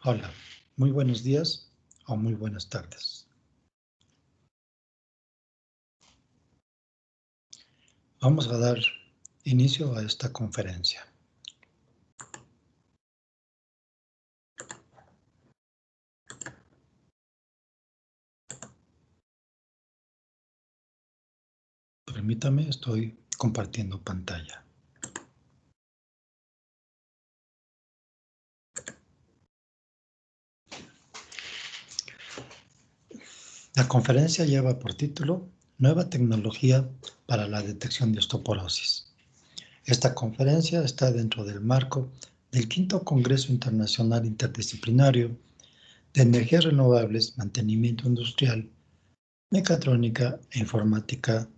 Hola, muy buenos días o muy buenas tardes. Vamos a dar inicio a esta conferencia. Permítame, estoy compartiendo pantalla. La conferencia lleva por título Nueva tecnología para la detección de osteoporosis. Esta conferencia está dentro del marco del quinto Congreso Internacional Interdisciplinario de Energías Renovables, Mantenimiento Industrial, Mecatrónica e Informática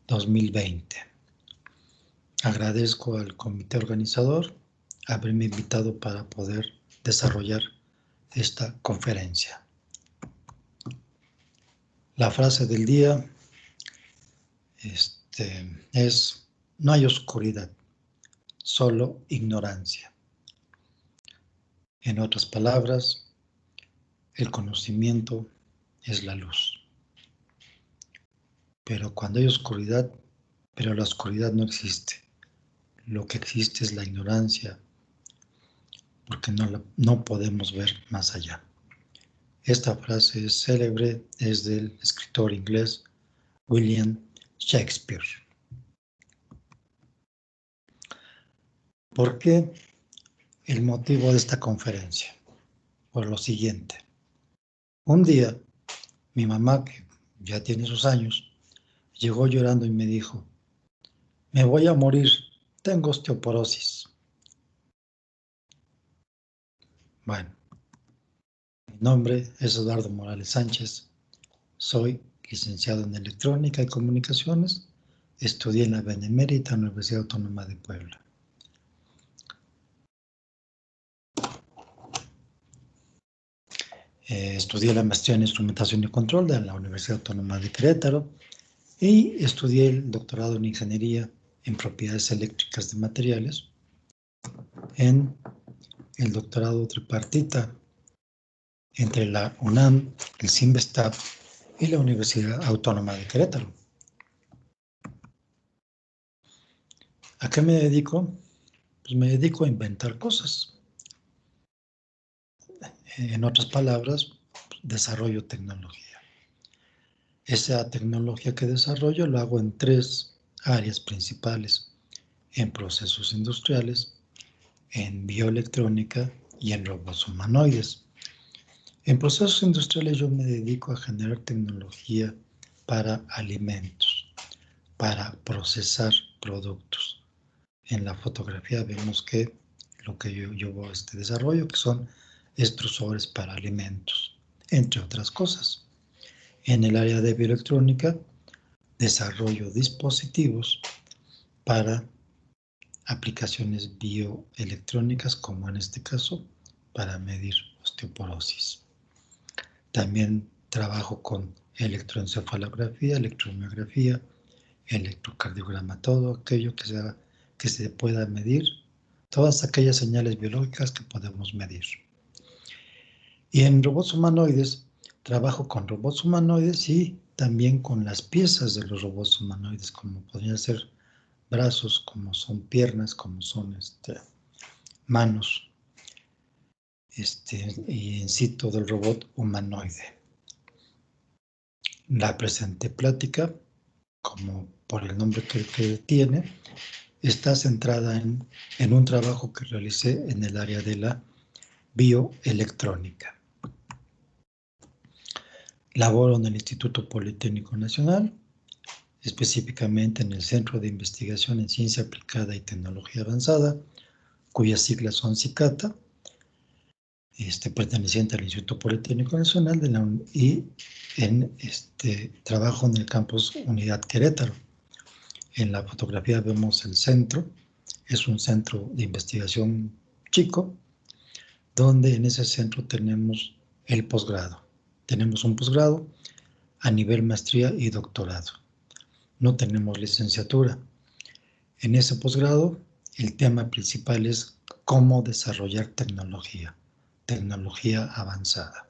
2020. Agradezco al comité organizador haberme invitado para poder desarrollar esta conferencia. La frase del día es: no hay oscuridad, solo ignorancia. En otras palabras, el conocimiento es la luz. Pero cuando hay oscuridad, pero la oscuridad no existe. Lo que existe es la ignorancia, porque no podemos ver más allá. Esta frase es célebre, es del escritor inglés William Shakespeare. ¿Por qué el motivo de esta conferencia? Por lo siguiente. Un día, mi mamá, que ya tiene sus años, llegó llorando y me dijo: me voy a morir, tengo osteoporosis. Bueno, mi nombre es Eduardo Morales Sánchez, soy licenciado en Electrónica y Comunicaciones, estudié en la Benemérita Universidad Autónoma de Puebla. Estudié la maestría en Instrumentación y Control de la Universidad Autónoma de Querétaro y estudié el doctorado en Ingeniería en Propiedades Eléctricas de Materiales en el doctorado tripartita entre la UNAM, el CIMBESTAB y la Universidad Autónoma de Querétaro. ¿A qué me dedico? Pues me dedico a inventar cosas. En otras palabras, desarrollo tecnología. Esa tecnología que desarrollo lo hago en 3 áreas principales: en procesos industriales, en bioelectrónica y en robots humanoides. En procesos industriales yo me dedico a generar tecnología para alimentos, para procesar productos. En la fotografía vemos que lo que yo llevo a este desarrollo, que son extrusores para alimentos, entre otras cosas. En el área de bioelectrónica, desarrollo dispositivos para aplicaciones bioelectrónicas, como en este caso, para medir osteoporosis. También trabajo con electroencefalografía, electromiografía, electrocardiograma, todo aquello que se pueda medir, todas aquellas señales biológicas que podemos medir. Y en robots humanoides, trabajo con robots humanoides y también con las piezas de los robots humanoides, como podrían ser brazos, como son piernas, como son manos, y en sí todo el robot humanoide. La presente plática, como por el nombre que tiene, está centrada en un trabajo que realicé en el área de la bioelectrónica. Laboro en el Instituto Politécnico Nacional, específicamente en el Centro de Investigación en Ciencia Aplicada y Tecnología Avanzada, cuyas siglas son CICATA, perteneciente al Instituto Politécnico Nacional y trabajo en el campus Unidad Querétaro. En la fotografía vemos el centro, es un centro de investigación chico, donde en ese centro tenemos el posgrado. Tenemos un posgrado a nivel maestría y doctorado. No tenemos licenciatura. En ese posgrado, el tema principal es cómo desarrollar tecnología tecnología avanzada.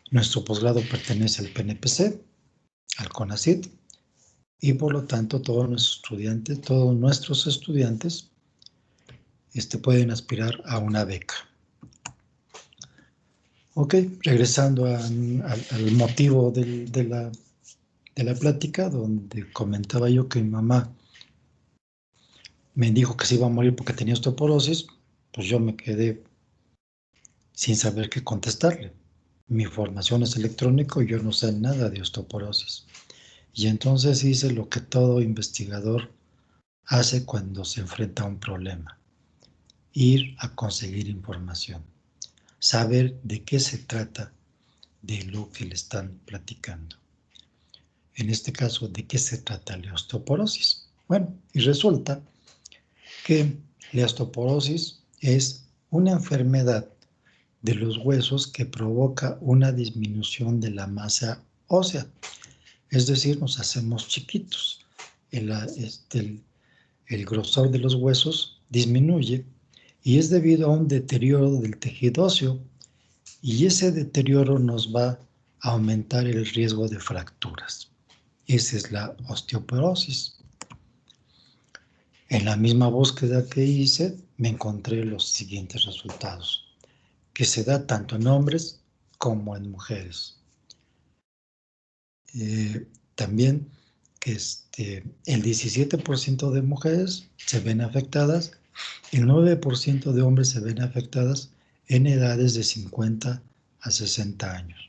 Nuestro posgrado pertenece al PNPC, al CONACYT, y por lo tanto todos nuestros estudiantes pueden aspirar a una beca. Ok, regresando al motivo de la plática, donde comentaba yo que mi mamá me dijo que se iba a morir porque tenía osteoporosis, pues yo me quedé sin saber qué contestarle. Mi formación es electrónico y yo no sé nada de osteoporosis. Y entonces hice lo que todo investigador hace cuando se enfrenta a un problema: ir a conseguir información, saber de qué se trata de lo que le están platicando. En este caso, ¿de qué se trata la osteoporosis? Bueno, y resulta que la osteoporosis es una enfermedad de los huesos que provoca una disminución de la masa ósea. Es decir, nos hacemos chiquitos. El grosor de los huesos disminuye y es debido a un deterioro del tejido óseo, y ese deterioro nos va a aumentar el riesgo de fracturas. Esa es la osteoporosis. En la misma búsqueda que hice, me encontré los siguientes resultados, que se da tanto en hombres como en mujeres. También que el 17% de mujeres se ven afectadas, el 9% de hombres se ven afectadas en edades de 50 a 60 años.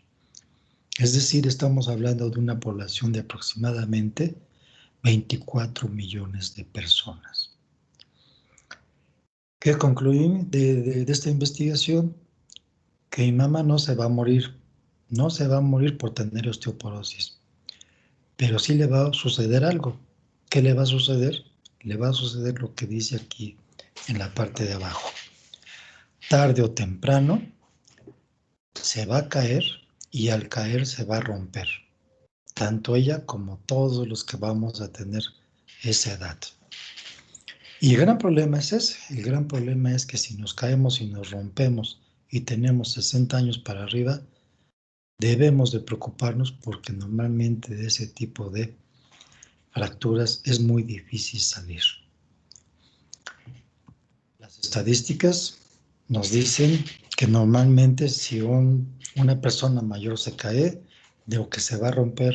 Es decir, estamos hablando de una población de aproximadamente 24 millones de personas. ¿Qué concluí de esta investigación? Que mi mamá no se va a morir por tener osteoporosis, pero sí le va a suceder algo. ¿Qué le va a suceder? Le va a suceder lo que dice aquí en la parte de abajo. Tarde o temprano se va a caer, y al caer se va a romper, tanto ella como todos los que vamos a tener esa edad. Y el gran problema es ese. El gran problema es que si nos caemos y nos rompemos y tenemos 60 años para arriba, debemos de preocuparnos, porque normalmente de ese tipo de fracturas es muy difícil salir. Las estadísticas nos dicen que normalmente si una persona mayor se cae, de lo que se va a romper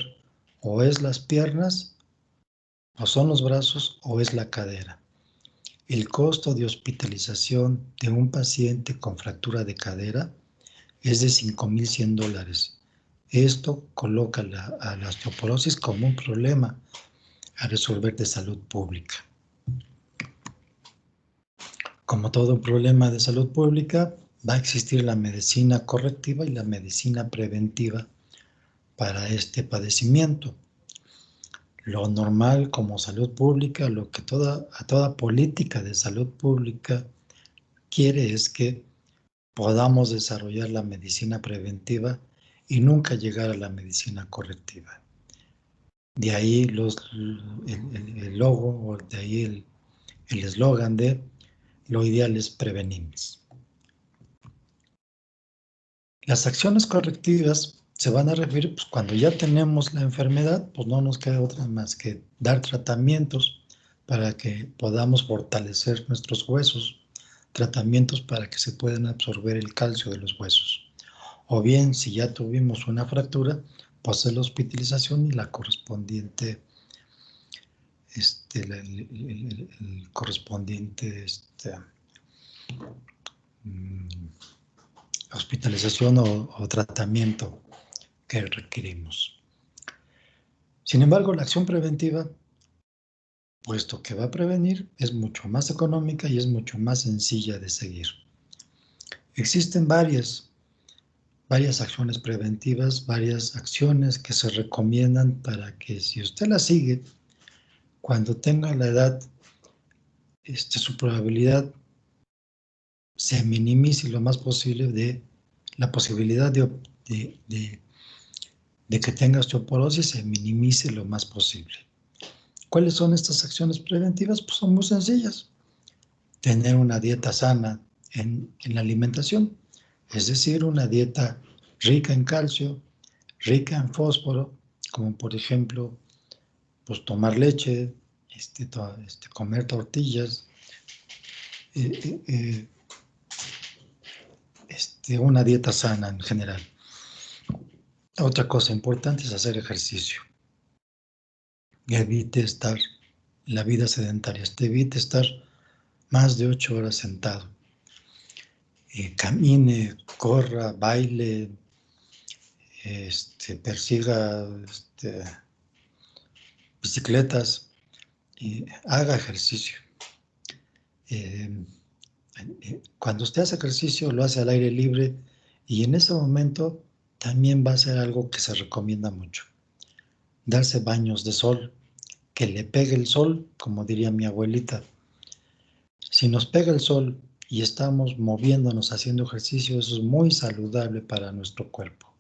o es las piernas, o son los brazos, o es la cadera. El costo de hospitalización de un paciente con fractura de cadera es de $5,100. Esto coloca a la osteoporosis como un problema a resolver de salud pública. Como todo problema de salud pública, va a existir la medicina correctiva y la medicina preventiva para este padecimiento. Lo normal como salud pública, lo que toda política de salud pública quiere, es que podamos desarrollar la medicina preventiva y nunca llegar a la medicina correctiva. De ahí el logo, o de ahí el eslogan de lo ideal es prevenir. Las acciones correctivas se van a referir, pues, cuando ya tenemos la enfermedad, pues no nos queda otra más que dar tratamientos para que podamos fortalecer nuestros huesos, tratamientos para que se puedan absorber el calcio de los huesos. O bien, si ya tuvimos una fractura, pues la hospitalización y la correspondiente, el correspondiente hospitalización o tratamiento que requerimos. Sin embargo, la acción preventiva, puesto que va a prevenir, es mucho más económica y es mucho más sencilla de seguir. Existen varias acciones preventivas, varias acciones que se recomiendan para que, si usted las sigue, cuando tenga la edad, su probabilidad se minimice lo más posible de la posibilidad de que tenga osteoporosis, se minimice lo más posible. ¿Cuáles son estas acciones preventivas? Pues son muy sencillas. Tener una dieta sana en la alimentación. Es decir, una dieta rica en calcio, rica en fósforo, como por ejemplo, pues tomar leche, comer tortillas, eh, eh, una dieta sana en general. Otra cosa importante es hacer ejercicio. Evite estar en la vida sedentaria, evite estar más de 8 horas sentado. Camine, corra, baile, persiga bicicletas, haga ejercicio. Cuando usted hace ejercicio, lo hace al aire libre y en ese momento también va a ser algo que se recomienda mucho. Darse baños de sol, que le pegue el sol, como diría mi abuelita. Si nos pega el sol y estamos moviéndonos, haciendo ejercicio, eso es muy saludable para nuestro cuerpo.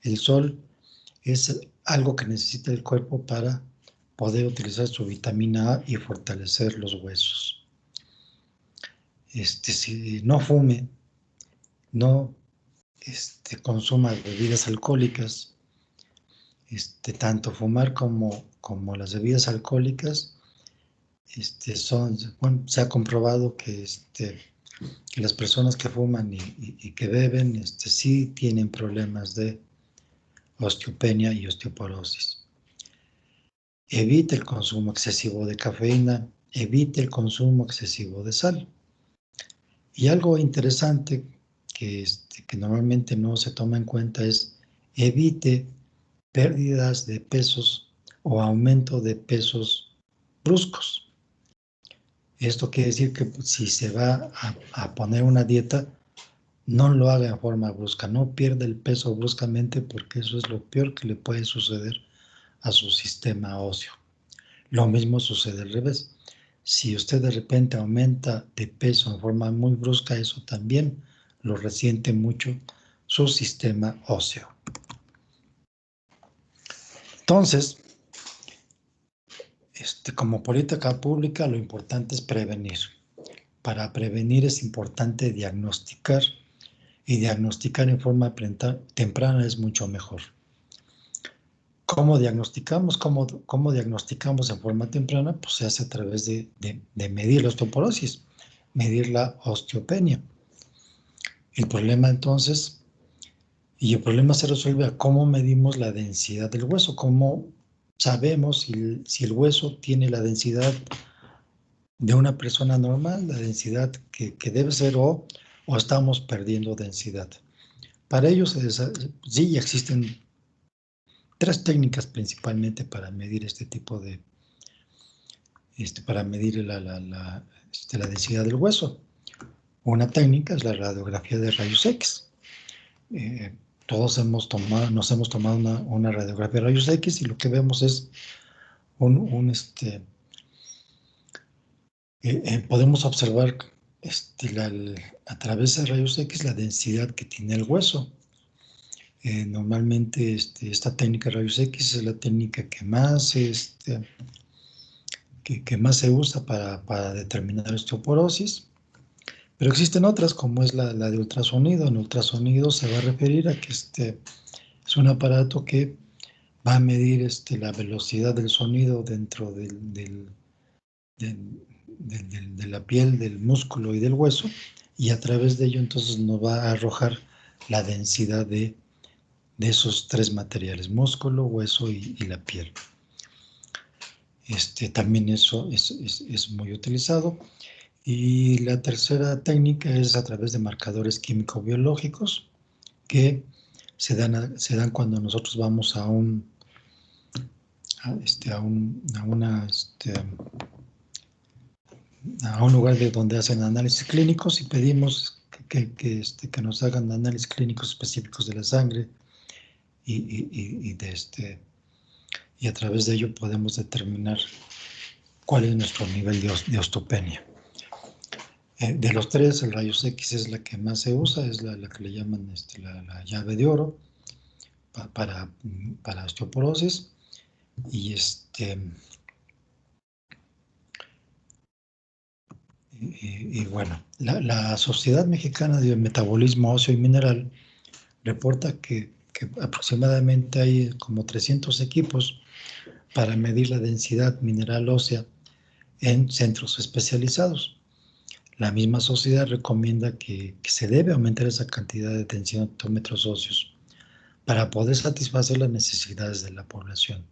El sol es algo que necesita el cuerpo para poder utilizar su vitamina A y fortalecer los huesos. Si no fume, no consuma bebidas alcohólicas, tanto fumar como las bebidas alcohólicas, bueno, se ha comprobado que las personas que fuman y que beben, sí tienen problemas de osteopenia y osteoporosis. Evite el consumo excesivo de cafeína, evite el consumo excesivo de sal. Y algo interesante que normalmente no se toma en cuenta es evite pérdidas de pesos o aumento de pesos bruscos. Esto quiere decir que si se va a poner una dieta, no lo haga en forma brusca, no pierda el peso bruscamente porque eso es lo peor que le puede suceder a su sistema óseo. Lo mismo sucede al revés. Si usted de repente aumenta de peso en forma muy brusca, eso también lo resiente mucho su sistema óseo. Entonces, como política pública, lo importante es prevenir. Para prevenir es importante diagnosticar y diagnosticar en forma temprana es mucho mejor. ¿Cómo diagnosticamos? ¿Cómo diagnosticamos en forma temprana? Pues se hace a través de medir la osteoporosis, medir la osteopenia. El problema entonces, y el problema se resuelve a cómo medimos la densidad del hueso, cómo sabemos si el hueso tiene la densidad de una persona normal, la densidad que debe ser o estamos perdiendo densidad. Para ello sí existen 3 técnicas principalmente para medir este tipo de, para medir la densidad del hueso. Una técnica es la radiografía de rayos X. Todos nos hemos tomado una radiografía de rayos X y lo que vemos es podemos observar a través de rayos X la densidad que tiene el hueso. Normalmente esta técnica de rayos X es la técnica que más, que más se usa para determinar osteoporosis, pero existen otras como es la de ultrasonido. En ultrasonido se va a referir a que es un aparato que va a medir la velocidad del sonido dentro de la piel, del músculo y del hueso, y a través de ello entonces nos va a arrojar la densidad de esos 3 materiales, músculo, hueso y la piel. También eso es muy utilizado. Y la tercera técnica es a través de marcadores químico-biológicos que se dan cuando nosotros vamos a un lugar donde hacen análisis clínicos y pedimos que nos hagan análisis clínicos específicos de la sangre y a través de ello podemos determinar cuál es nuestro nivel de osteopenia. De los 3, el rayos X es la que más se usa, es la que le llaman la llave de oro para osteoporosis. Y Y bueno, la Sociedad Mexicana de Metabolismo Óseo y Mineral reporta que aproximadamente hay como 300 equipos para medir la densidad mineral ósea en centros especializados. La misma sociedad recomienda que se debe aumentar esa cantidad de densitómetros óseos para poder satisfacer las necesidades de la población.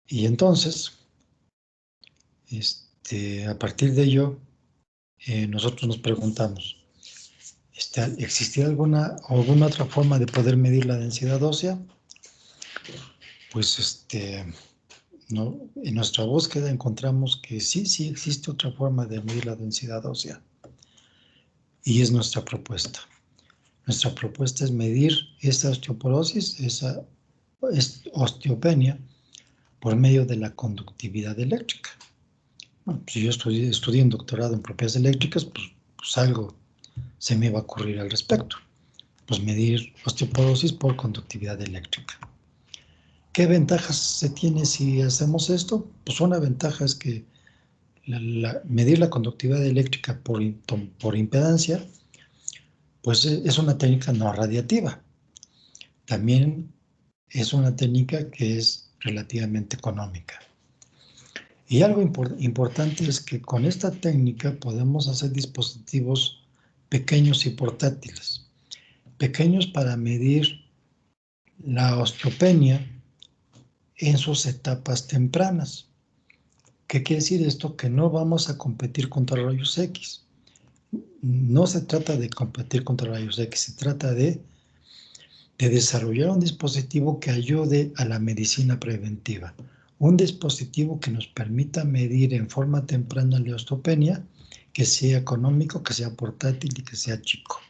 Y entonces, a partir de ello, nosotros nos preguntamos, ¿existía alguna otra forma de poder medir la densidad ósea? Pues no, en nuestra búsqueda encontramos que sí existe otra forma de medir la densidad ósea. Y es nuestra propuesta. Nuestra propuesta es medir esa osteoporosis, esa osteopenia, por medio de la conductividad eléctrica. Bueno, si yo estudié un doctorado en propiedades eléctricas, pues algo se me va a ocurrir al respecto. Pues medir osteoporosis por conductividad eléctrica. ¿Qué ventajas se tiene si hacemos esto? Pues una ventaja es que medir la conductividad eléctrica por impedancia, pues es una técnica no radiativa. También es una técnica que es relativamente económica. Y algo importante es que con esta técnica podemos hacer dispositivos pequeños y portátiles. Pequeños para medir la osteopenia en sus etapas tempranas. ¿Qué quiere decir esto? Que no vamos a competir contra rayos X. No se trata de competir contra rayos X, se trata de desarrollar un dispositivo que ayude a la medicina preventiva. Un dispositivo que nos permita medir en forma temprana la osteopenia, que sea económico, que sea portátil y que sea chico.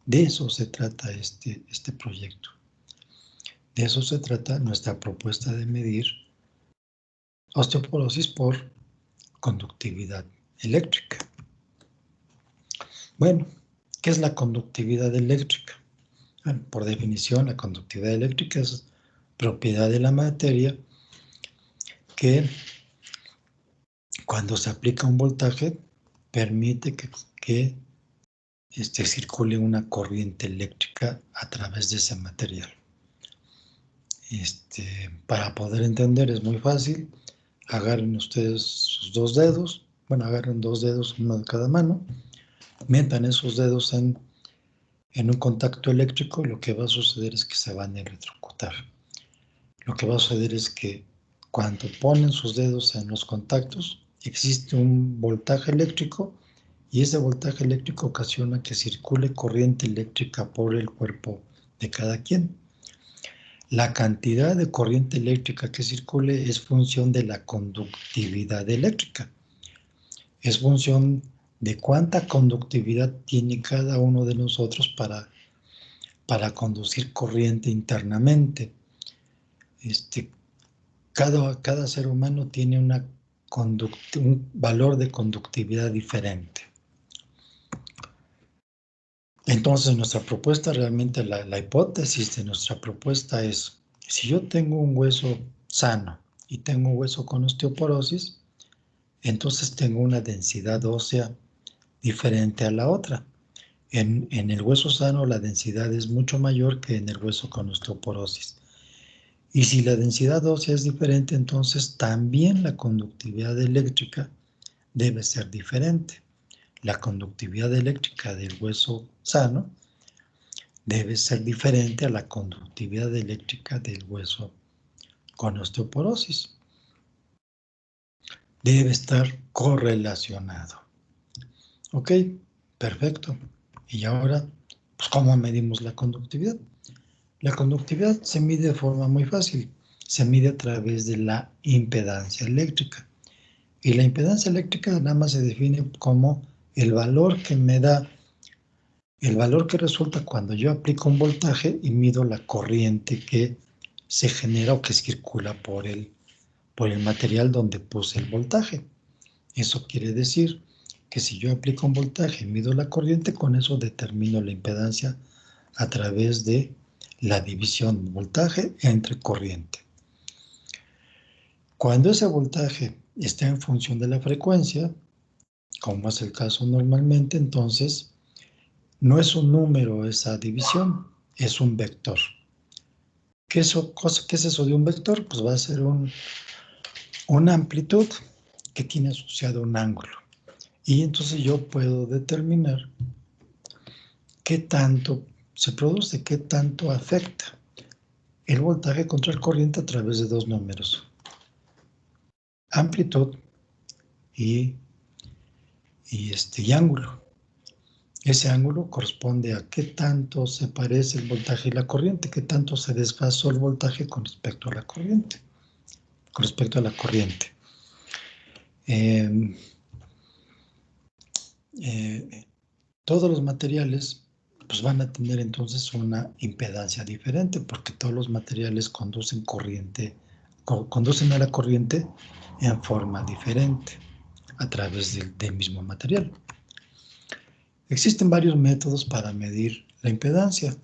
De eso se trata este proyecto. De eso se trata nuestra propuesta de medir osteoporosis por conductividad eléctrica. Bueno, ¿qué es la conductividad eléctrica? Bueno, por definición, la conductividad eléctrica es propiedad de la materia que cuando se aplica un voltaje permite que circule una corriente eléctrica a través de ese material. Para poder entender es muy fácil. Agarren ustedes sus dos dedos, bueno, agarren dos dedos, uno de cada mano, metan esos dedos en un contacto eléctrico, lo que va a suceder es que se van a electrocutar. Lo que va a suceder es que cuando ponen sus dedos en los contactos, existe un voltaje eléctrico y ese voltaje eléctrico ocasiona que circule corriente eléctrica por el cuerpo de cada quien. La cantidad de corriente eléctrica que circule es función de la conductividad eléctrica. Es función de cuánta conductividad tiene cada uno de nosotros para conducir corriente internamente. Cada ser humano tiene un valor de conductividad diferente. Entonces, nuestra propuesta, realmente la hipótesis de nuestra propuesta es, si yo tengo un hueso sano y tengo un hueso con osteoporosis, entonces tengo una densidad ósea diferente a la otra. En el hueso sano la densidad es mucho mayor que en el hueso con osteoporosis. Y si la densidad ósea es diferente, entonces también la conductividad eléctrica debe ser diferente. La conductividad eléctrica del hueso sano debe ser diferente a la conductividad eléctrica del hueso con osteoporosis. Debe estar correlacionado. Ok, perfecto. Y ahora, pues, ¿cómo medimos la conductividad? La conductividad se mide de forma muy fácil. Se mide a través de la impedancia eléctrica. Y la impedancia eléctrica nada más se define como el valor que me da, el valor que resulta cuando yo aplico un voltaje y mido la corriente que se genera o que circula por el material donde puse el voltaje. Eso quiere decir que si yo aplico un voltaje y mido la corriente, con eso determino la impedancia a través de la división voltaje entre corriente. Cuando ese voltaje está en función de la frecuencia, como es el caso normalmente, entonces no es un número esa división, es un vector. ¿Qué es eso de un vector? Pues va a ser una amplitud que tiene asociado un ángulo. Y entonces yo puedo determinar qué tanto se produce, qué tanto afecta el voltaje contra el corriente a través de dos números: amplitud y ángulo. Ese ángulo corresponde a qué tanto se parece el voltaje y la corriente, qué tanto se desfasó el voltaje con respecto a la corriente. Eh, eh, todos los materiales pues van a tener entonces una impedancia diferente, porque todos los materiales conducen a la corriente en forma diferente a través del mismo material. Existen varios métodos para medir la impedancia.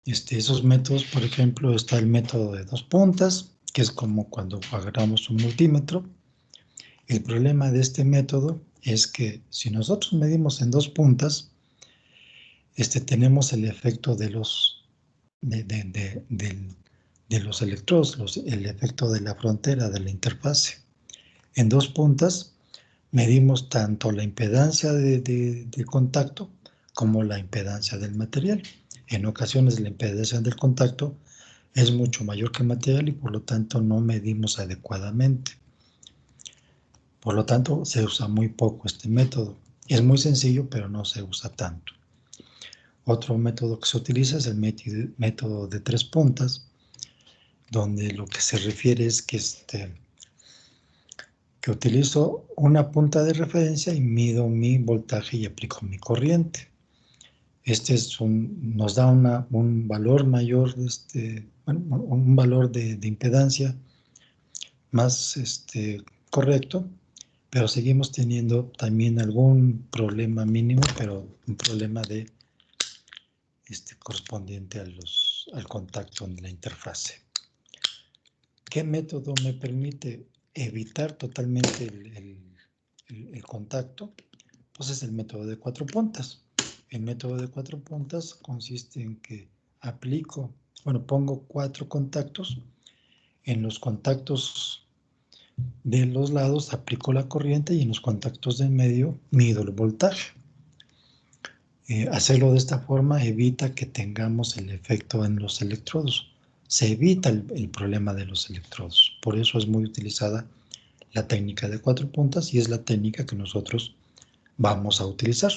Esos métodos, por ejemplo, está el método de dos puntas, que es como cuando agarramos un multímetro. El problema de este método es que si nosotros medimos en dos puntas, tenemos el efecto de los electrodos, el efecto de la frontera, de la interfase. En dos puntas medimos tanto la impedancia de contacto como la impedancia del material. En ocasiones la impedancia del contacto es mucho mayor que el material y por lo tanto no medimos adecuadamente. Por lo tanto, se usa muy poco este método. Es muy sencillo, pero no se usa tanto. Otro método que se utiliza es el método de tres puntas, donde lo que se refiere es que utilizo una punta de referencia y mido mi voltaje y aplico mi corriente. Nos da un valor mayor, un valor de impedancia más correcto, pero seguimos teniendo también algún problema mínimo, pero un problema correspondiente al contacto en la interfase. ¿Qué método me permite evitar totalmente el contacto? Pues es el método de cuatro puntas. El método de cuatro puntas consiste en que pongo cuatro contactos. En los contactos de los lados aplico la corriente y en los contactos del medio mido el voltaje. Hacerlo de esta forma evita que tengamos el efecto en los electrodos. Se evita el problema de los electrodos. Por eso es muy utilizada la técnica de cuatro puntas y es la técnica que nosotros vamos a utilizar.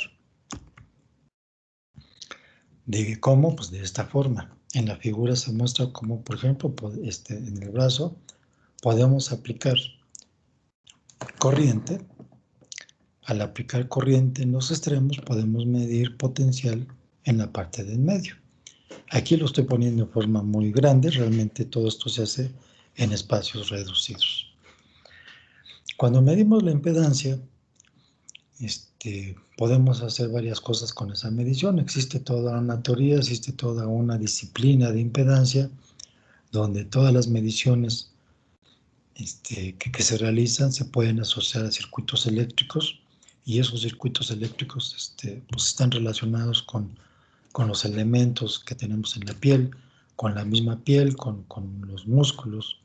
¿De cómo? Pues de esta forma. En la figura se muestra cómo, por ejemplo, en el brazo podemos aplicar corriente. Al aplicar corriente en los extremos podemos medir potencial en la parte del medio. Aquí lo estoy poniendo de forma muy grande, realmente todo esto se hace en espacios reducidos. Cuando medimos la impedancia, podemos hacer varias cosas con esa medición. Existe toda una teoría, existe toda una disciplina de impedancia, donde todas las mediciones que se realizan se pueden asociar a circuitos eléctricos, y esos circuitos eléctricos pues están relacionados con los elementos que tenemos en la piel, con la misma piel, con los músculos,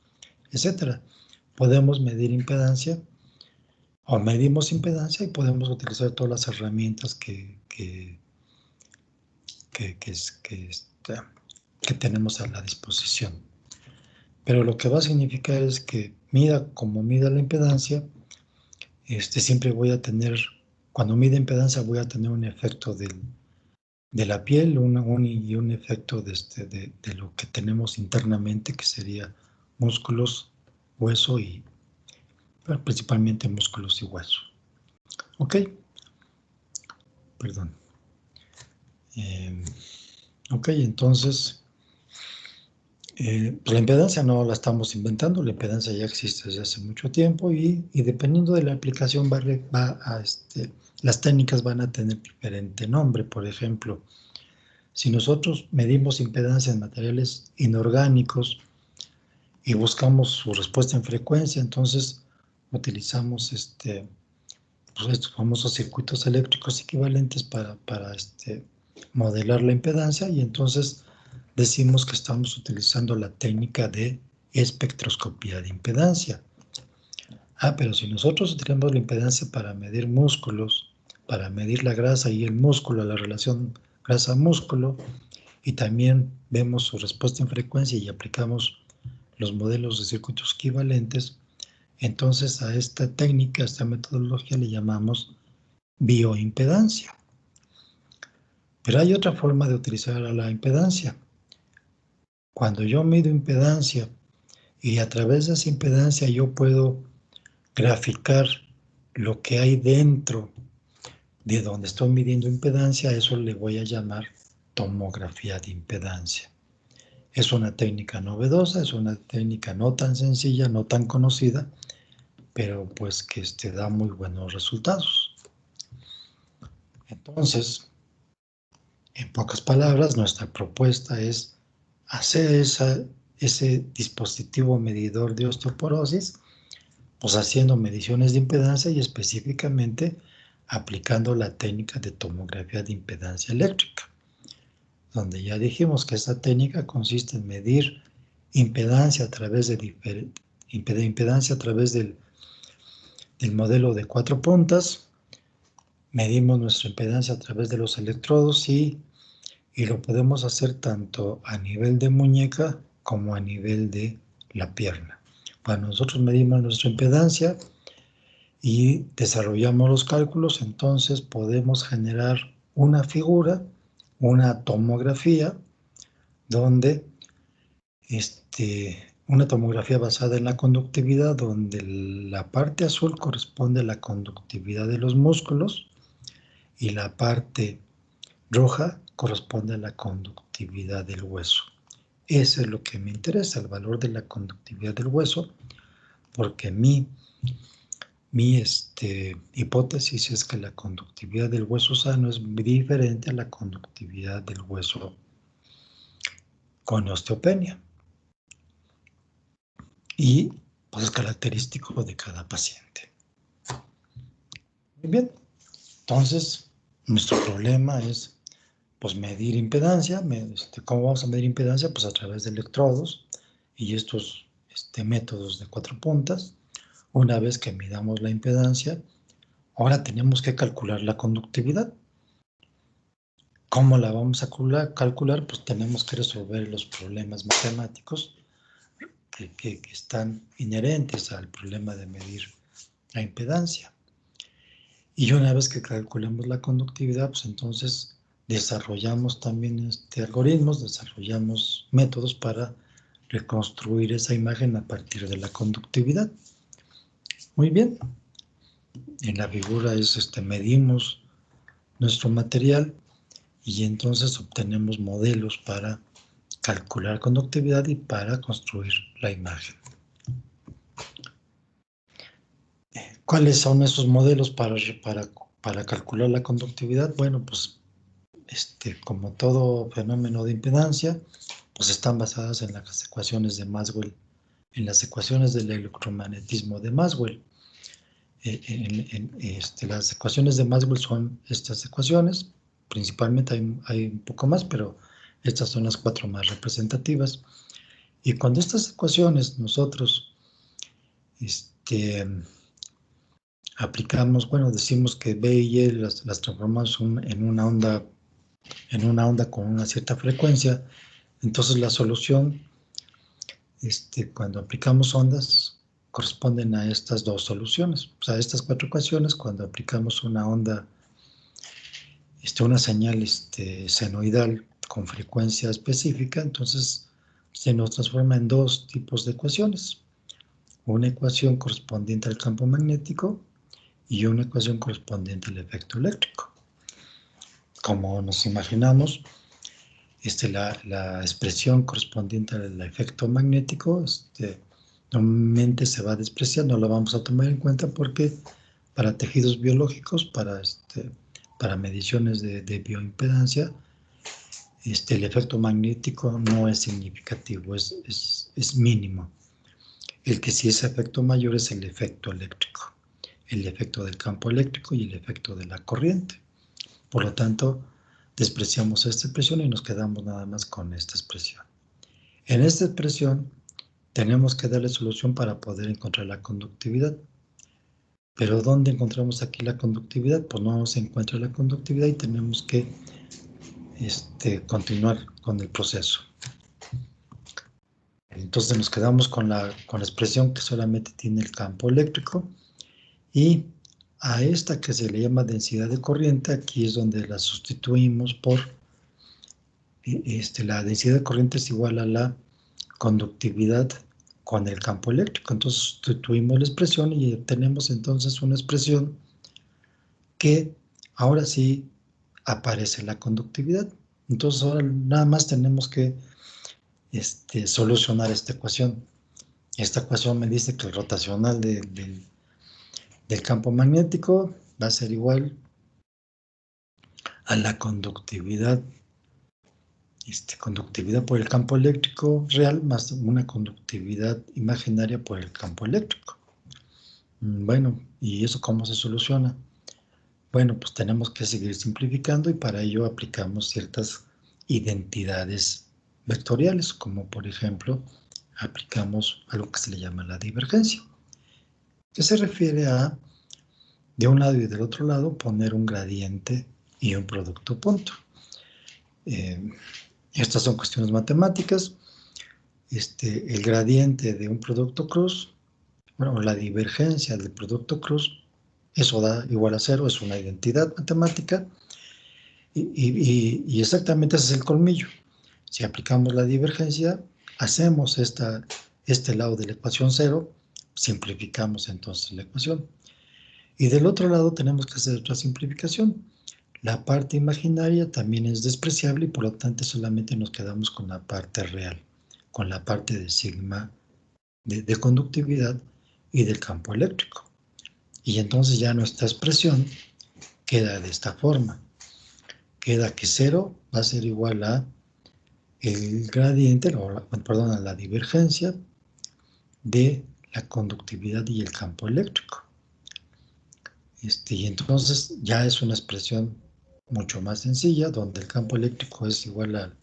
etc. Podemos medir impedancia o medimos impedancia y podemos utilizar todas las herramientas que tenemos a la disposición. Pero lo que va a significar es que como mida la impedancia, siempre voy a tener, cuando mide impedancia voy a tener un efecto de la piel y un efecto de lo que tenemos internamente, que sería músculos, hueso pero principalmente músculos y hueso. ¿Ok? Perdón. Ok, entonces, pues la impedancia no la estamos inventando, la impedancia ya existe desde hace mucho tiempo y dependiendo de la aplicación las técnicas van a tener diferente nombre. Por ejemplo, si nosotros medimos impedancia en materiales inorgánicos, y buscamos su respuesta en frecuencia, entonces utilizamos pues estos famosos circuitos eléctricos equivalentes para modelar la impedancia, y entonces decimos que estamos utilizando la técnica de espectroscopía de impedancia. Pero si nosotros utilizamos la impedancia para medir músculos, para medir la grasa y el músculo, la relación grasa-músculo, y también vemos su respuesta en frecuencia y aplicamos los modelos de circuitos equivalentes, entonces a esta técnica, a esta metodología le llamamos bioimpedancia. Pero hay otra forma de utilizar la impedancia. Cuando yo mido impedancia y a través de esa impedancia yo puedo graficar lo que hay dentro de donde estoy midiendo impedancia, eso le voy a llamar tomografía de impedancia. Es una técnica novedosa, es una técnica no tan sencilla, no tan conocida, pero pues que da muy buenos resultados. Entonces, en pocas palabras, nuestra propuesta es hacer ese dispositivo medidor de osteoporosis, pues haciendo mediciones de impedancia y específicamente aplicando la técnica de tomografía de impedancia eléctrica, donde ya dijimos que esta técnica consiste en medir impedancia a través de impedancia a través del modelo de 4 puntas. Medimos nuestra impedancia a través de los electrodos y lo podemos hacer tanto a nivel de muñeca como a nivel de la pierna. Cuando nosotros medimos nuestra impedancia y desarrollamos los cálculos, entonces podemos generar una figura, una tomografía, donde una tomografía basada en la conductividad, donde la parte azul corresponde a la conductividad de los músculos y la parte roja corresponde a la conductividad del hueso. Eso es lo que me interesa, el valor de la conductividad del hueso, porque mi hipótesis es que la conductividad del hueso sano es diferente a la conductividad del hueso con osteopenia. Y pues es característico de cada paciente. Muy bien, entonces nuestro problema es pues medir impedancia. ¿Cómo vamos a medir impedancia? Pues a través de electrodos y estos métodos de 4 puntas. Una vez que midamos la impedancia, ahora tenemos que calcular la conductividad. ¿Cómo la vamos a calcular? Pues tenemos que resolver los problemas matemáticos que están inherentes al problema de medir la impedancia. Y una vez que calculemos la conductividad, pues entonces desarrollamos también algoritmos, desarrollamos métodos para reconstruir esa imagen a partir de la conductividad. Muy bien. En la figura medimos nuestro material y entonces obtenemos modelos para calcular conductividad y para construir la imagen. ¿Cuáles son esos modelos para calcular la conductividad? Bueno, pues como todo fenómeno de impedancia, pues están basadas en las ecuaciones de Maxwell, en las ecuaciones del electromagnetismo de Maxwell. Las ecuaciones de Maxwell son estas ecuaciones, principalmente hay un poco más, pero estas son las 4 más representativas. Y cuando estas ecuaciones nosotros aplicamos, decimos que B y E las transformamos en una onda con una cierta frecuencia, entonces la solución, cuando aplicamos ondas, corresponden a estas 2 soluciones. O sea, estas 4 ecuaciones, cuando aplicamos una onda, una señal senoidal con frecuencia específica, entonces se nos transforma en 2 tipos de ecuaciones. Una ecuación correspondiente al campo magnético y una ecuación correspondiente al efecto eléctrico. Como nos imaginamos, la expresión correspondiente al efecto magnético normalmente se va a despreciar, no la vamos a tomar en cuenta porque para tejidos biológicos, para mediciones de bioimpedancia, el efecto magnético no es significativo, es mínimo. El que sí es efecto mayor es el efecto eléctrico, el efecto del campo eléctrico y el efecto de la corriente. Por lo tanto, despreciamos esta expresión y nos quedamos nada más con esta expresión. En esta expresión tenemos que darle solución para poder encontrar la conductividad. Pero ¿dónde encontramos aquí la conductividad? Pues no se encuentra la conductividad y tenemos que continuar con el proceso. Entonces nos quedamos con la expresión que solamente tiene el campo eléctrico y a esta que se le llama densidad de corriente, aquí es donde la sustituimos por la densidad de corriente es igual a la conductividad con el campo eléctrico. Entonces sustituimos la expresión y obtenemos entonces una expresión que ahora sí aparece la conductividad. Entonces ahora nada más tenemos que solucionar esta ecuación. Esta ecuación me dice que el rotacional del campo magnético va a ser igual a la conductividad, conductividad por el campo eléctrico real más una conductividad imaginaria por el campo eléctrico. Bueno, ¿y eso cómo se soluciona? Bueno, pues tenemos que seguir simplificando y para ello aplicamos ciertas identidades vectoriales, como por ejemplo, aplicamos algo que se le llama la divergencia, que se refiere a, de un lado y del otro lado, poner un gradiente y un producto punto. Estas son cuestiones matemáticas. El gradiente de un producto cruz, bueno, la divergencia del producto cruz, eso da igual a cero, es una identidad matemática. Y exactamente ese es el colmillo. Si aplicamos la divergencia, hacemos este lado de la ecuación cero, simplificamos entonces la ecuación. Y del otro lado tenemos que hacer otra simplificación. La parte imaginaria también es despreciable y por lo tanto solamente nos quedamos con la parte real, con la parte de sigma de conductividad y del campo eléctrico. Y entonces ya nuestra expresión queda de esta forma. Queda que 0 va a ser igual a el gradiente, perdón, a la divergencia de la conductividad y el campo eléctrico. Y entonces ya es una expresión mucho más sencilla, donde el campo eléctrico es igual al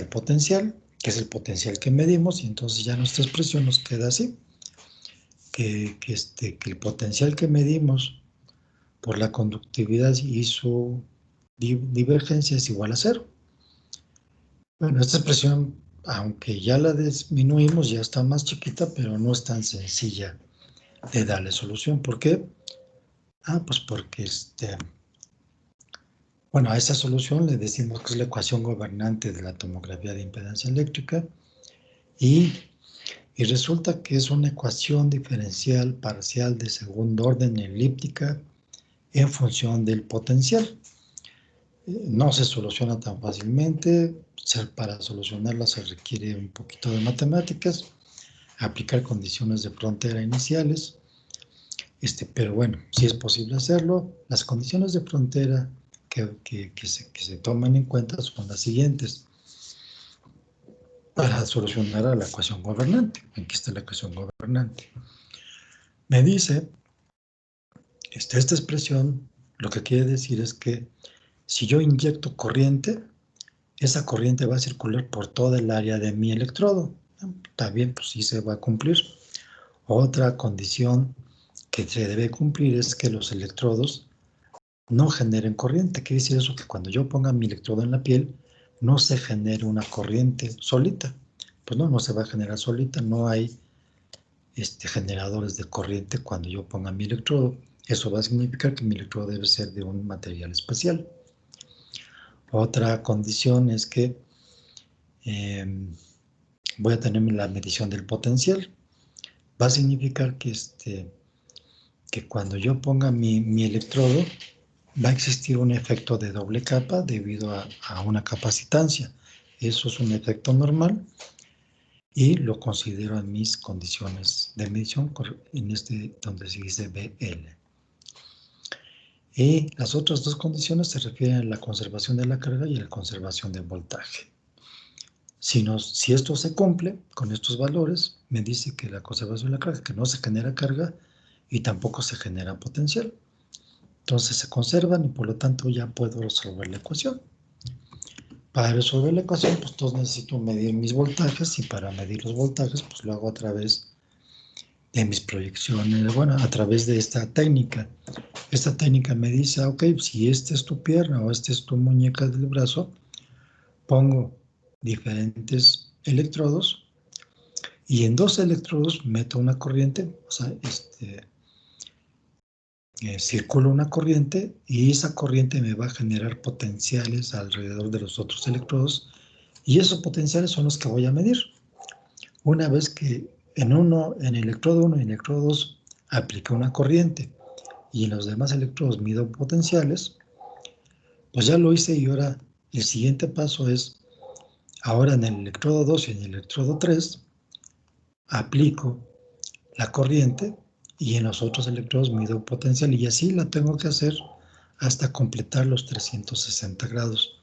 potencial, que es el potencial que medimos, y entonces ya nuestra expresión nos queda así, que el potencial que medimos por la conductividad y su divergencia es igual a 0. Bueno, esta expresión, aunque ya la disminuimos, ya está más chiquita, pero no es tan sencilla de darle solución. ¿Por qué? Pues porque bueno, a esa solución le decimos que es la ecuación gobernante de la tomografía de impedancia eléctrica y resulta que es una ecuación diferencial parcial de segundo orden elíptica en función del potencial. No se soluciona tan fácilmente. Para solucionarla se requiere un poquito de matemáticas, aplicar condiciones de frontera iniciales, pero bueno, sí es posible hacerlo. Las condiciones de frontera que se toman en cuenta son las siguientes. Para solucionar a la ecuación gobernante, aquí está la ecuación gobernante. Me dice, esta expresión, lo que quiere decir es que si yo inyecto corriente, esa corriente va a circular por toda el área de mi electrodo. Está bien, pues sí se va a cumplir. Otra condición que se debe cumplir es que los electrodos no generen corriente. Quiere decir eso que cuando yo ponga mi electrodo en la piel, no se genere una corriente solita. Pues no se va a generar solita, no hay generadores de corriente cuando yo ponga mi electrodo. Eso va a significar que mi electrodo debe ser de un material especial. Otra condición es que voy a tener la medición del potencial. Va a significar que cuando yo ponga mi electrodo, va a existir un efecto de doble capa debido a una capacitancia. Eso es un efecto normal y lo considero en mis condiciones de medición, donde se dice BL. Y las otras dos condiciones se refieren a la conservación de la carga y a la conservación del voltaje. Si esto se cumple con estos valores, me dice que la conservación de la carga, que no se genera carga y tampoco se genera potencial. Entonces se conservan y por lo tanto ya puedo resolver la ecuación. Para resolver la ecuación, pues entonces necesito medir mis voltajes y para medir los voltajes, pues lo hago a través de mis proyecciones, bueno, a través de esta técnica. Esta técnica me dice, ok, si esta es tu pierna o esta es tu muñeca del brazo, pongo diferentes electrodos y en 2 electrodos meto una corriente, o sea, circula una corriente y esa corriente me va a generar potenciales alrededor de los otros electrodos y esos potenciales son los que voy a medir. Una vez que en el electrodo 1 y en el electrodo 2 aplica una corriente y en los demás electrodos mido potenciales, pues ya lo hice y ahora el siguiente paso es, ahora en el electrodo 2 y en el electrodo 3 aplico la corriente y en los otros electrodos mido potencial y así la tengo que hacer hasta completar los 360 grados.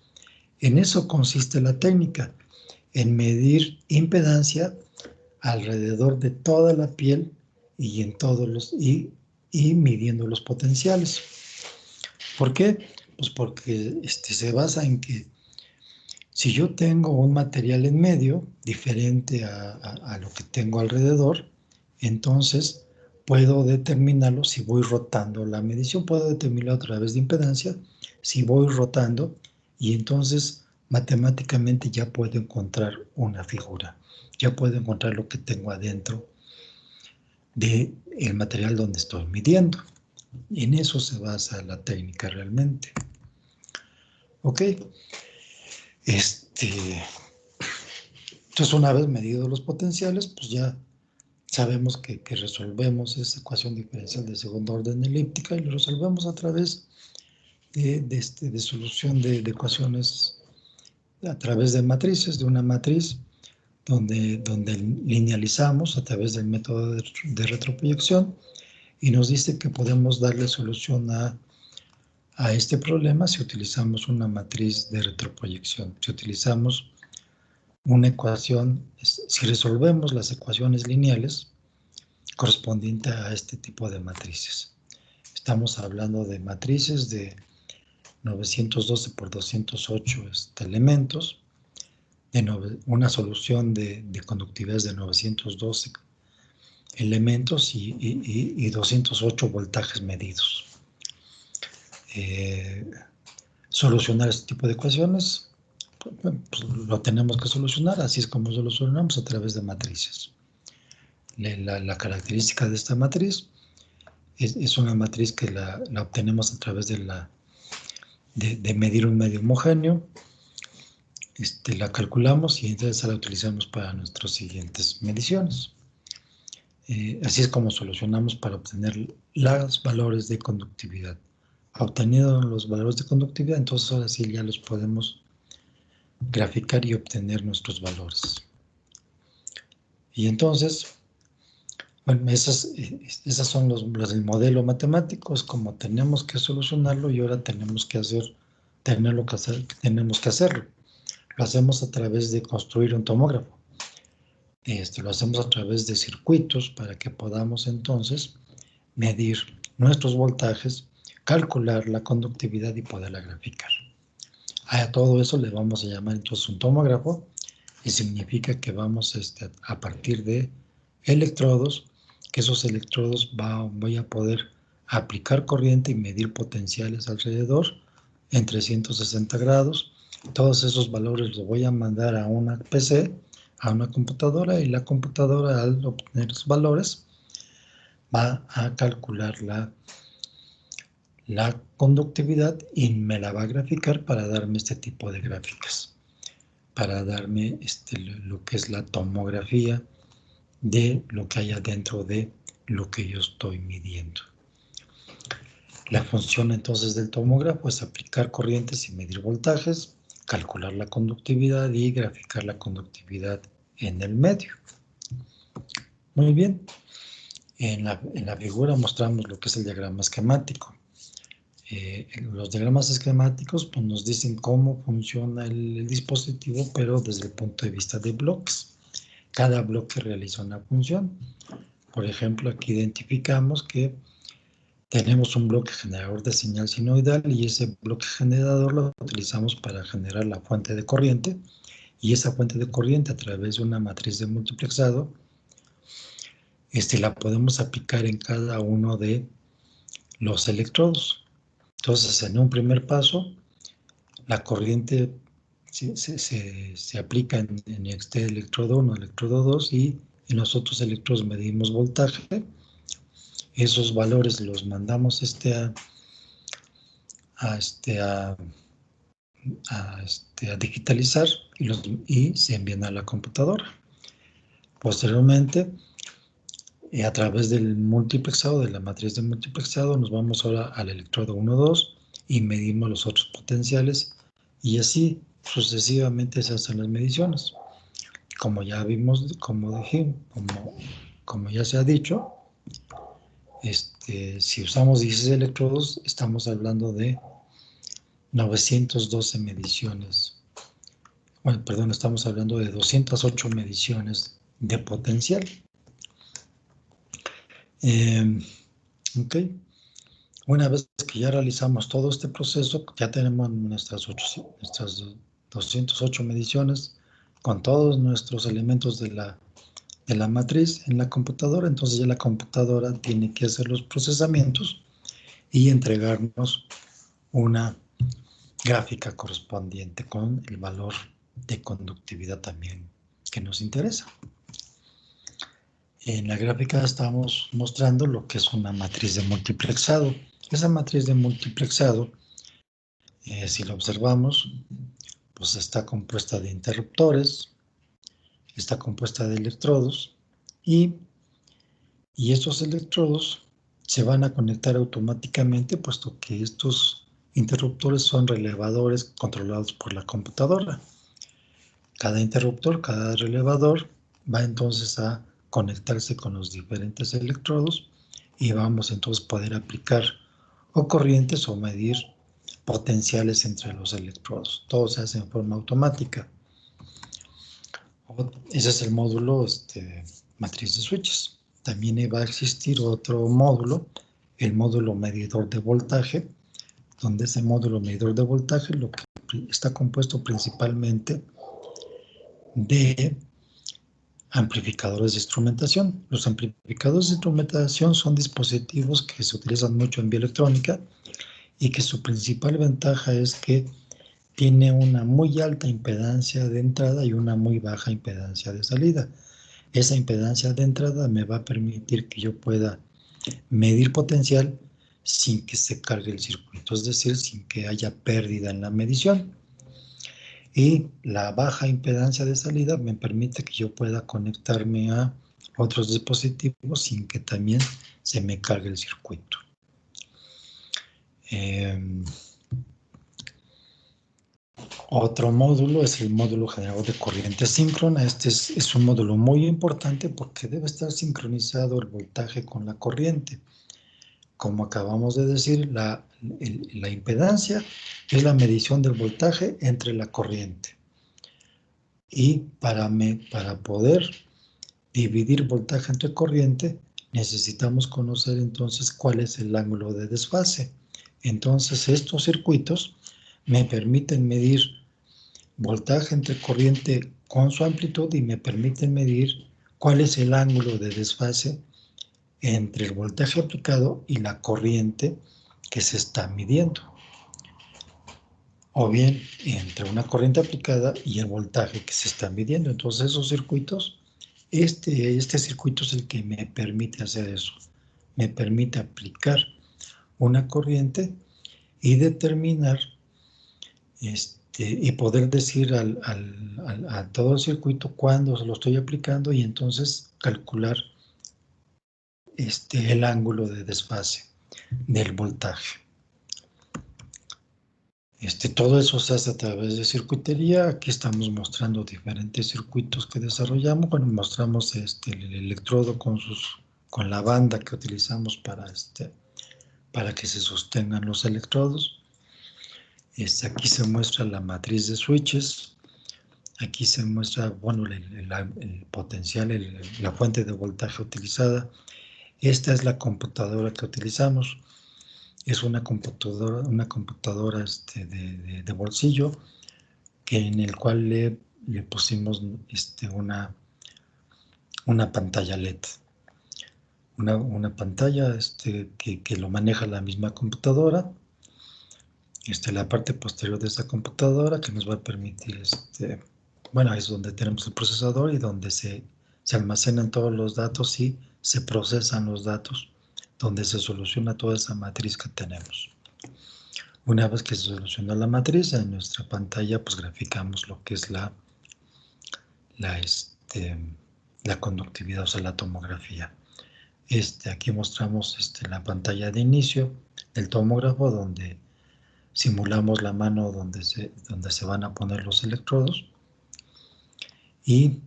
En eso consiste la técnica, en medir impedancia alrededor de toda la piel y en todos los y midiendo los potenciales. ¿Por qué? Pues porque se basa en que si yo tengo un material en medio diferente a lo que tengo alrededor, entonces puedo determinarlo si voy rotando la medición, puedo determinarlo a través de impedancia, si voy rotando, y entonces matemáticamente ya puedo encontrar una figura, ya puedo encontrar lo que tengo adentro del material donde estoy midiendo. Y en eso se basa la técnica realmente. ¿Ok? Entonces, una vez medidos los potenciales, pues ya sabemos que resolvemos esa ecuación diferencial de segundo orden elíptica y lo resolvemos a través de solución de ecuaciones a través de matrices, de una matriz donde linealizamos a través del método de retroproyección y nos dice que podemos darle solución a este problema si utilizamos una matriz de retroproyección, si utilizamos una ecuación, si resolvemos las ecuaciones lineales correspondientes a este tipo de matrices. Estamos hablando de matrices de 912 por 208 elementos, una solución de conductividades de 912 elementos y 208 voltajes medidos. Solucionar este tipo de ecuaciones, pues lo tenemos que solucionar, así es como lo solucionamos a través de matrices. La característica de esta matriz es una matriz que la obtenemos a través de medir un medio homogéneo, la calculamos y entonces la utilizamos para nuestras siguientes mediciones. Así es como solucionamos para obtener los valores de conductividad. Obteniendo los valores de conductividad, entonces ahora sí ya los podemos graficar y obtener nuestros valores. Y entonces, bueno, esas son los del modelo matemático, es como tenemos que solucionarlo y ahora tenemos que hacerlo. Lo hacemos a través de construir un tomógrafo. Lo hacemos a través de circuitos para que podamos entonces medir nuestros voltajes, calcular la conductividad y poderla graficar. A todo eso le vamos a llamar entonces un tomógrafo y significa que vamos a partir de electrodos, que esos electrodos voy a poder aplicar corriente y medir potenciales alrededor en 360 grados. Todos esos valores los voy a mandar a una PC, a una computadora, y la computadora al obtener los valores va a calcular la conductividad y me la va a graficar para darme este tipo de gráficas, para darme lo que es la tomografía de lo que hay adentro de lo que yo estoy midiendo. La función entonces del tomógrafo es aplicar corrientes y medir voltajes, calcular la conductividad y graficar la conductividad en el medio. Muy bien. En la figura mostramos lo que es el diagrama esquemático. Los diagramas esquemáticos pues, nos dicen cómo funciona el dispositivo, pero desde el punto de vista de bloques. cada bloque realiza una función. Por ejemplo, aquí identificamos que tenemos un bloque generador de señal sinoidal y ese bloque generador lo utilizamos para generar la fuente de corriente, y esa fuente de corriente a través de una matriz de multiplexado la podemos aplicar en cada uno de los electrodos. Entonces, en un primer paso, la corriente se aplica en este electrodo 1, electrodo 2, y en los otros electrodos medimos voltaje. Esos valores los mandamos a digitalizar y se envían a la computadora. Posteriormente, a través del multiplexado, de la matriz de multiplexado, nos vamos ahora al electrodo 1, 2 y medimos los otros potenciales, y así sucesivamente se hacen las mediciones. Como ya vimos, como ya se ha dicho, si usamos 16 electrodos, estamos hablando de 912 mediciones. Bueno, perdón, estamos hablando de 208 mediciones de potencial. Ok. Una vez que ya realizamos todo este proceso, ya tenemos nuestras 208 mediciones con todos nuestros elementos de la matriz en la computadora. Entonces ya la computadora tiene que hacer los procesamientos y entregarnos una gráfica correspondiente con el valor de conductividad también que nos interesa. En la gráfica estamos mostrando lo que es una matriz de multiplexado. Esa matriz de multiplexado, si lo observamos, pues está compuesta de interruptores, está compuesta de electrodos, y estos electrodos se van a conectar automáticamente, puesto que estos interruptores son relevadores controlados por la computadora. Cada interruptor, cada relevador va entonces a conectarse con los diferentes electrodos, y vamos entonces a poder aplicar o corrientes o medir potenciales entre los electrodos. Todo se hace en forma automática. Ese es el módulo matriz de switches. También va a existir otro módulo, el módulo medidor de voltaje, donde ese módulo medidor de voltaje lo que está compuesto principalmente de amplificadores de instrumentación. Los amplificadores de instrumentación son dispositivos que se utilizan mucho en bioelectrónica y que su principal ventaja es que tiene una muy alta impedancia de entrada y una muy baja impedancia de salida. Esa impedancia de entrada me va a permitir que yo pueda medir potencial sin que se cargue el circuito, es decir, sin que haya pérdida en la medición. Y la baja impedancia de salida me permite que yo pueda conectarme a otros dispositivos sin que también se me cargue el circuito. Otro módulo es el módulo generador de corriente síncrona. Este es un módulo muy importante porque debe estar sincronizado el voltaje con la corriente. Como acabamos de decir, la impedancia es la medición del voltaje entre la corriente. Y para poder dividir voltaje entre corriente, necesitamos conocer entonces cuál es el ángulo de desfase. Entonces, estos circuitos me permiten medir voltaje entre corriente con su amplitud y me permiten medir cuál es el ángulo de desfase entre el voltaje aplicado y la corriente que se está midiendo, o bien entre una corriente aplicada y el voltaje que se está midiendo. Entonces esos circuitos, este circuito es el que me permite hacer eso, me permite aplicar una corriente y determinar y poder decir a todo el circuito cuándo se lo estoy aplicando, y entonces calcular el ángulo de desfase del voltaje. Todo eso se hace a través de circuitería. Aquí estamos mostrando diferentes circuitos que desarrollamos. Bueno, mostramos el electrodo con la banda que utilizamos para que se sostengan los electrodos. Aquí se muestra la matriz de switches. Aquí se muestra, bueno, el potencial, la fuente de voltaje utilizada. Esta es la computadora que utilizamos. Es una computadora de bolsillo, en el cual le pusimos una pantalla LED. Una pantalla que lo maneja la misma computadora. La parte posterior de esta computadora que nos va a permitir, bueno, es donde tenemos el procesador y donde se almacenan todos los datos y se procesan los datos, donde se soluciona toda esa matriz que tenemos. Una vez que se soluciona la matriz, en nuestra pantalla pues graficamos lo que es la conductividad, o sea, la tomografía. Aquí mostramos la pantalla de inicio del tomógrafo, donde simulamos la mano donde se van a poner los electrodos y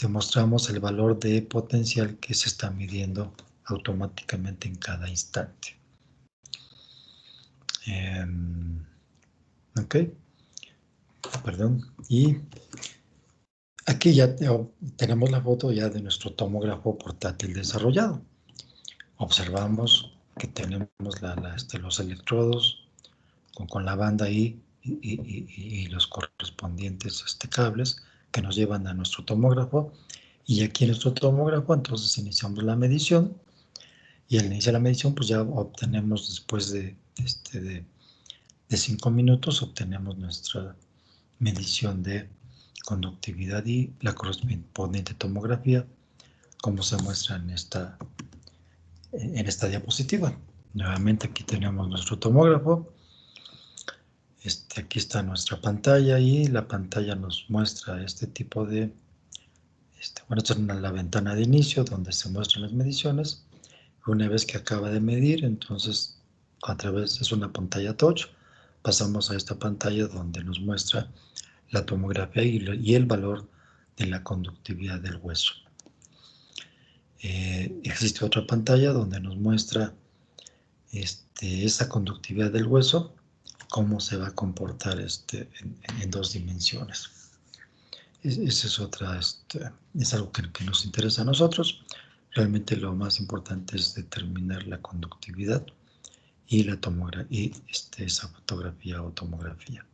mostramos el valor de potencial que se está midiendo automáticamente en cada instante. Ok, perdón. Y aquí ya tenemos la foto ya de nuestro tomógrafo portátil desarrollado. Observamos que tenemos los electrodos con la banda ahí y los correspondientes cables que nos llevan a nuestro tomógrafo. Y aquí en nuestro tomógrafo entonces iniciamos la medición, y al iniciar la medición pues ya obtenemos, después de 5 minutos, obtenemos nuestra medición de conductividad y la correspondiente tomografía, como se muestra en esta diapositiva. Nuevamente aquí tenemos nuestro tomógrafo. Aquí está nuestra pantalla y la pantalla nos muestra este tipo de... bueno, esta es la ventana de inicio donde se muestran las mediciones. Una vez que acaba de medir, entonces a través, es una pantalla touch, pasamos a esta pantalla donde nos muestra la tomografía y el valor de la conductividad del hueso. Existe otra pantalla donde nos muestra esa conductividad del hueso, cómo se va a comportar en 2 dimensiones. Esa es otra, es algo que nos interesa a nosotros. Realmente lo más importante es determinar la conductividad y la tomografía, y esa fotografía o tomografía.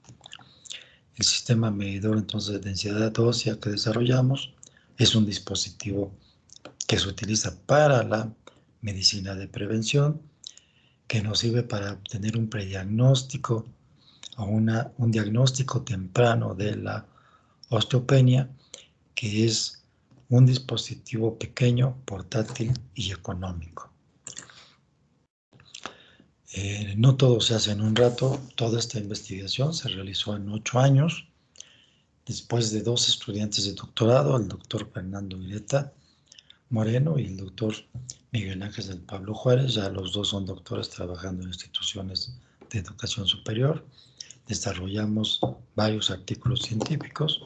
El sistema medidor entonces de densidad ósea que desarrollamos es un dispositivo que se utiliza para la medicina de prevención, que nos sirve para obtener un prediagnóstico o un diagnóstico temprano de la osteopenia, que es un dispositivo pequeño, portátil y económico. No todo se hace en un rato. Toda esta investigación se realizó en 8 años, después de 2 estudiantes de doctorado, el doctor Fernando Ireta Moreno y el doctor Miguel Ángel del Pablo Juárez. Ya los dos son doctores trabajando en instituciones de educación superior. Desarrollamos varios artículos científicos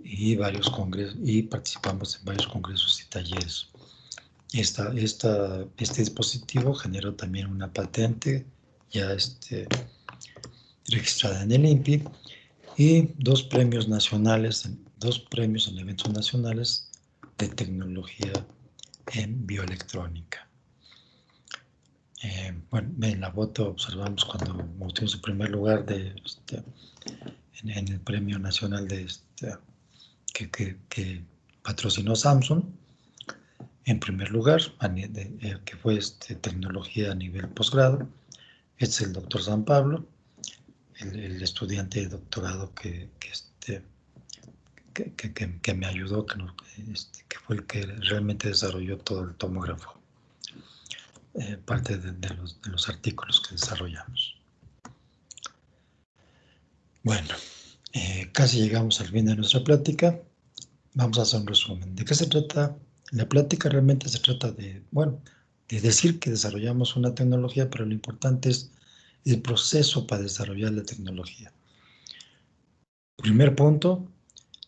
y varios congresos, y participamos en varios congresos y talleres. Este dispositivo generó también una patente ya registrada en el INPI, y 2 premios nacionales, 2 premios en eventos nacionales de tecnología en bioelectrónica. Bueno, en la foto observamos cuando obtuvimos el primer lugar en el premio nacional que patrocinó Samsung. En primer lugar, que fue tecnología a nivel posgrado. Este es el doctor San Pablo, el estudiante de doctorado que me ayudó, que fue el que realmente desarrolló todo el tomógrafo, parte de los artículos que desarrollamos. Bueno, casi llegamos al fin de nuestra plática. Vamos a hacer un resumen. ¿De qué se trata? La plática realmente se trata de decir que desarrollamos una tecnología, pero lo importante es el proceso para desarrollar la tecnología. Primer punto,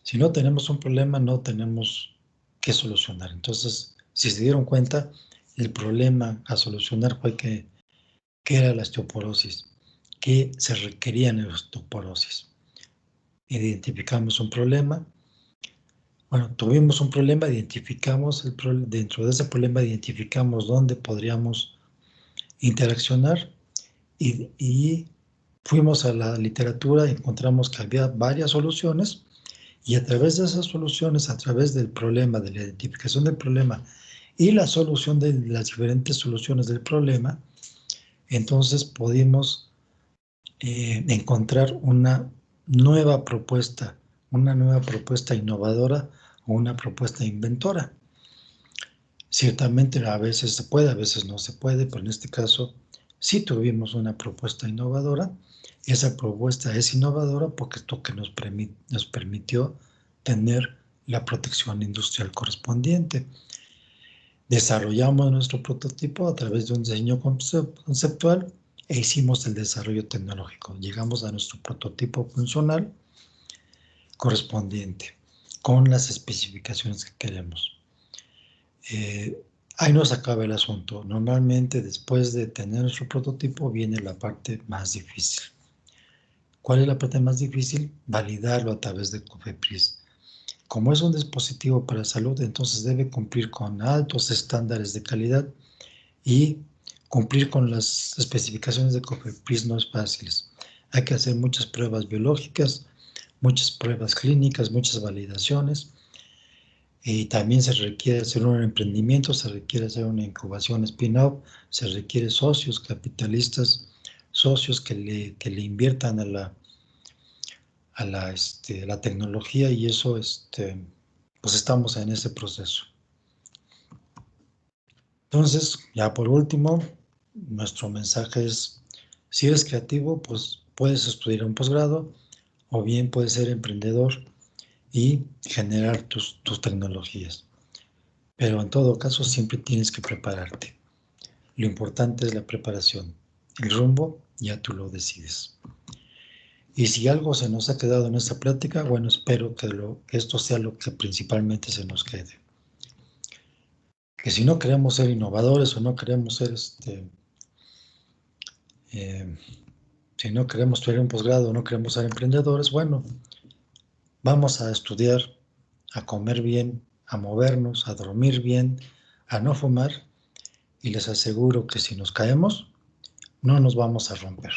si no tenemos un problema, no tenemos que solucionar. Entonces, si se dieron cuenta, el problema a solucionar fue que era la osteoporosis, que se requería en la osteoporosis. identificamos un problema. Bueno, tuvimos un problema, identificamos dentro de ese problema identificamos dónde podríamos interaccionar y fuimos a la literatura y encontramos que había varias soluciones y a través de esas soluciones, a través del problema, de la identificación del problema y la solución de las diferentes soluciones del problema, entonces pudimos encontrar una nueva propuesta innovadora o una propuesta inventora. Ciertamente a veces se puede, a veces no se puede, pero en este caso sí tuvimos una propuesta innovadora. Esa propuesta es innovadora porque esto que nos permitió tener la protección industrial correspondiente. Desarrollamos nuestro prototipo a través de un diseño conceptual e hicimos el desarrollo tecnológico. Llegamos a nuestro prototipo funcional correspondiente con las especificaciones que queremos. Ahí no se acaba el asunto. Normalmente después de tener nuestro prototipo viene la parte más difícil. ¿Cuál es la parte más difícil? Validarlo a través de COFEPRIS. Como es un dispositivo para salud, entonces debe cumplir con altos estándares de calidad y cumplir con las especificaciones de COFEPRIS no es fácil. Hay que hacer muchas pruebas biológicas, muchas pruebas clínicas, muchas validaciones. Y también se requiere hacer un emprendimiento, se requiere hacer una incubación spin-off, se requiere socios, capitalistas, socios que le inviertan a la tecnología y eso, pues estamos en ese proceso. Entonces, ya por último, nuestro mensaje es, si eres creativo, pues puedes estudiar un posgrado o bien puedes ser emprendedor y generar tus tecnologías. Pero en todo caso siempre tienes que prepararte. Lo importante es la preparación. El rumbo ya tú lo decides. Y si algo se nos ha quedado en esta plática, bueno, espero que esto sea lo que principalmente se nos quede. Que si no queremos ser innovadores o no queremos ser, si no queremos tener un posgrado o no queremos ser emprendedores, bueno, vamos a estudiar, a comer bien, a movernos, a dormir bien, a no fumar y les aseguro que si nos caemos, no nos vamos a romper.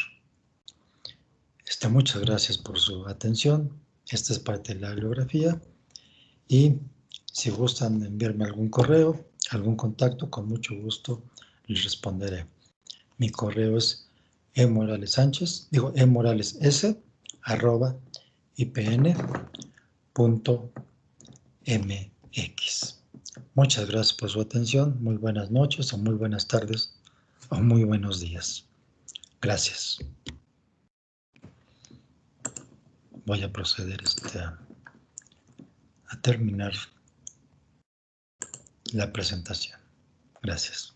Muchas gracias por su atención. Esta es parte de la bibliografía y si gustan enviarme algún correo, algún contacto, con mucho gusto les responderé. Mi correo es emorales@ipn.mx. Muchas gracias por su atención. Muy buenas noches o muy buenas tardes o muy buenos días. Gracias. Voy a proceder a terminar la presentación. Gracias.